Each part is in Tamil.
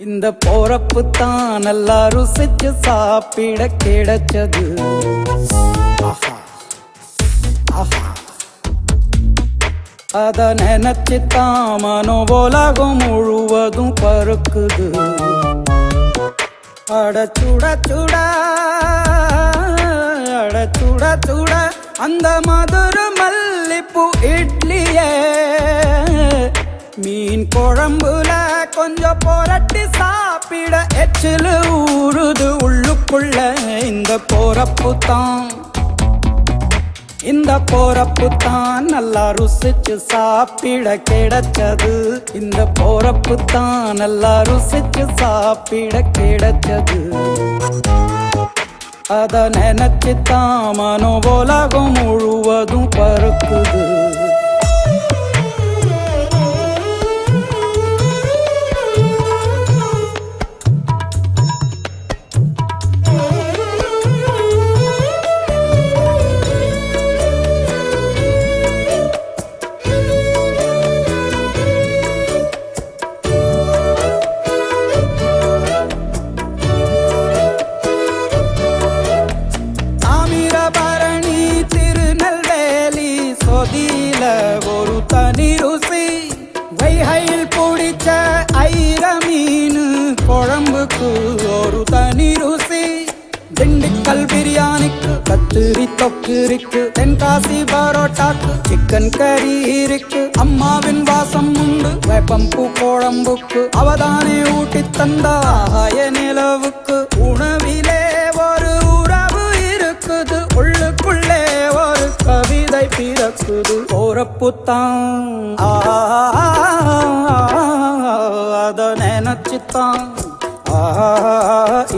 இந்த போறப்பு தான் நல்லா ருசிச்சு சாப்பிட கிடைச்சது. அத நினைச்சுத்தான் மனோ உலகம் முழுவதும் பருக்குது. அட சுட சுட அட சுட சுட அந்த மதுரை மல்லிப்பூ இட்லியே மீன் குழம்புல கொஞ்சம் புரட்டி சாப்பிட எச்சிலு ஊறுது உள்ளுக்குள்ள. இந்த போறப்பு தான் நல்லா ருசிச்சு சாப்பிட கிடைச்சது. இந்த போறப்பு தான் நல்லா ருசிச்சு சாப்பிட கிடைச்சது. அத நினைச்சுத்தான் மனோ உலகம் முழுவதும் பருக்குது. ஒரு தனி ருசி வைகையில் பிடிச்ச ஐர மீன் குழம்புக்கு ஒரு தனி ருசி. திண்டுக்கல் பிரியாணிக்கு கத்திரி தொக்கு இருக்கு. தென்காசி பரோட்டாக்கு சிக்கன் கறி இருக்கு. அம்மாவின் வாசம் உண்டு வேப்பம்பூ குழம்புக்கு. அவதானே ஊட்டி தந்தாய நிலவுக்கு. உணவிலே ஒரு உறவு இருக்குது. உள்ளுக்குள்ளே ஒரு கவிதை பிறக்குது. போறப்பு தான் அத நினைச்சுத்தான்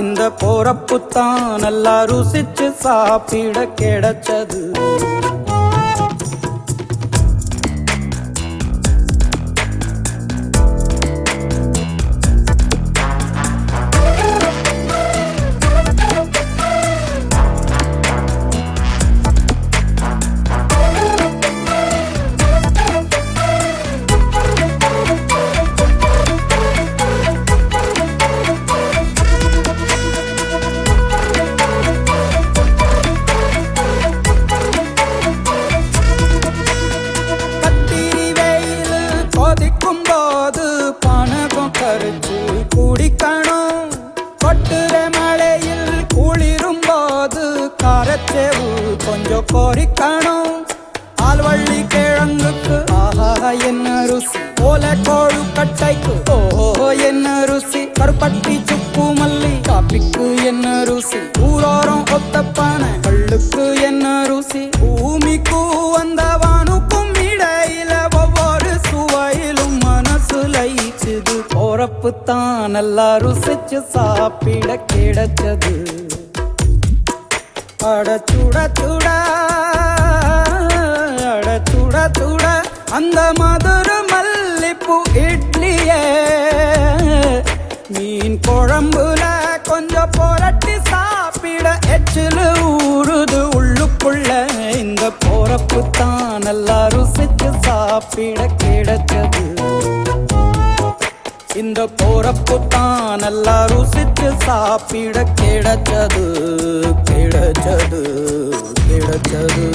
இந்த போறப்பு தான் நல்லா ருசிச்சு சாப்பிட கிடைச்சது. போது பணகம் கரைச்சு குடிக்கணும். கொட்டுற மழையில் குளிரும் போது காரச்சேவு கொஞ்சம் பொறிக்கணும். ஆல்வள்ளி கிழங்குக்கு ஆஹா என்ன ருசி. ஓலை கொழுக்கட்டைக்கு ஓஹோ என்ன ருசி. கருப்பட்டி சுப்பு மல்லி காப்பிக்கு என்ன ருசி. ஊரோரம் ஒத்தப்பான கள்ளுக்கு என்ன ருசி. பூமிக்கு வந்தவானுக்கும் இடையில ஒவ்வொரு சுவையிலும் மனசு லயிச்சுது. போறப்பு தான் நல்லா ருசிச்சு சாப்பிட கிடைச்சது. அட சுட சுட அட சுட சுட அந்த மதுரை மல்லிப்பூ இட்லியே மீன் குழம்புல கொஞ்சம் புரட்டி சாப்பிட எச்சிலு ஊறுது உள்ளுக்குள்ள. இந்த போறப்பு தான் நல்லா ருசிச்சு சாப்பிட கிடைச்சது. இந்த போறப்பு தான் நல்லா ருசிச்சு சாப்பிட கிடைச்சது. கிடைச்சது கிடைச்சது.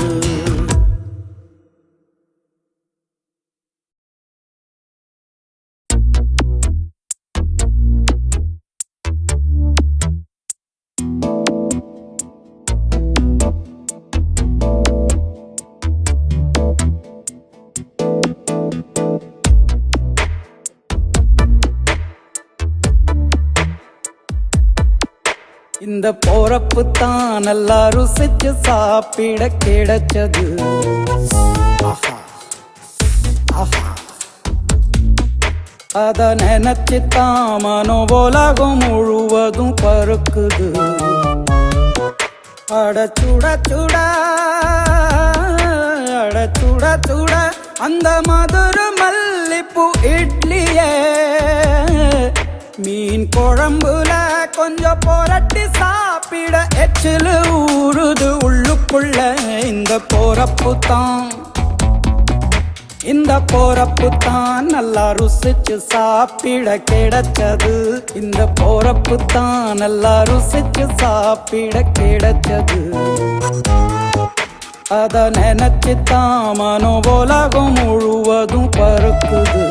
இந்த போறப்பு தான் நல்லா ருசிச்சு சாப்பிட கிடைச்சது. அத நினைச்சுத்தான் மனோ உலகம் முழுவதும் பருக்குது. அட சுட சுட அட சுட சுட அந்த மதுரை மல்லிப்பூ இட்லியே மீன் குழம்புல கொஞ்சம் புரட்டி சாப்பிட எச்சிலு ஊறுது உள்ளுக்குள்ள. இந்த போறப்பு தான் இந்த போறப்பு தான் நல்லா ருசிச்சு சாப்பிட கிடைச்சது. இந்த போறப்பு தான் நல்லா ருசிச்சு சாப்பிட கிடைச்சது. அத நினைச்சுத்தான் மனோ உலகம் முழுவதும் பறக்குது.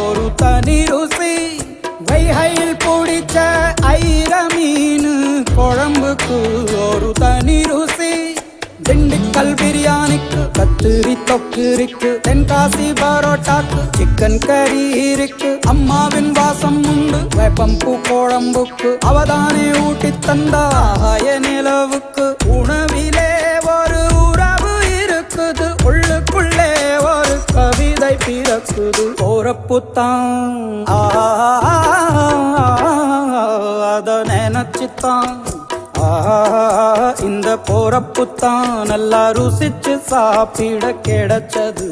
ஒரு தனி ருசி வைகையில் பிடிச்ச ஐர மீன் குழம்புக்கு ஒரு தனி ருசி. திண்டுக்கல் பிரியாணிக்கு கத்திரி தொக்கு இருக்கு. தென்காசி பரோட்டாக்கு சிக்கன் கறி இருக்கு. அம்மாவின் வாசம் உண்டு வேப்பம்பூ குழம்புக்கு. அவதானே ஊட்டி தந்தாய நிலவுக்கு. உணவிலே ஒரு உறவு இருக்குது. உள்ளுக்குள்ளே ஒரு கவிதை பிறக்குது. போறப்புத்தான் அத நினைச்சுத்தான் இந்த போறப்புத்தான் நல்லா ருசிச்சு சாப்பிட கிடைச்சது.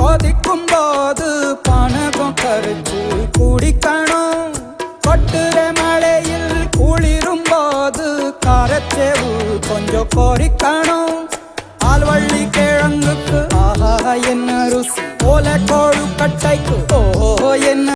போது பணகம் கரைச்சு குடிக்கணும். கொட்டுற மழையில் குளிரும் போது காரச்சேவு கொஞ்சம் கொறிக்கணும். ஆல்வள்ளி கிழங்குக்கு ஆஹா என்ன ருசி. ஓலை கோழு கட்டைக்கு ஓ என்ன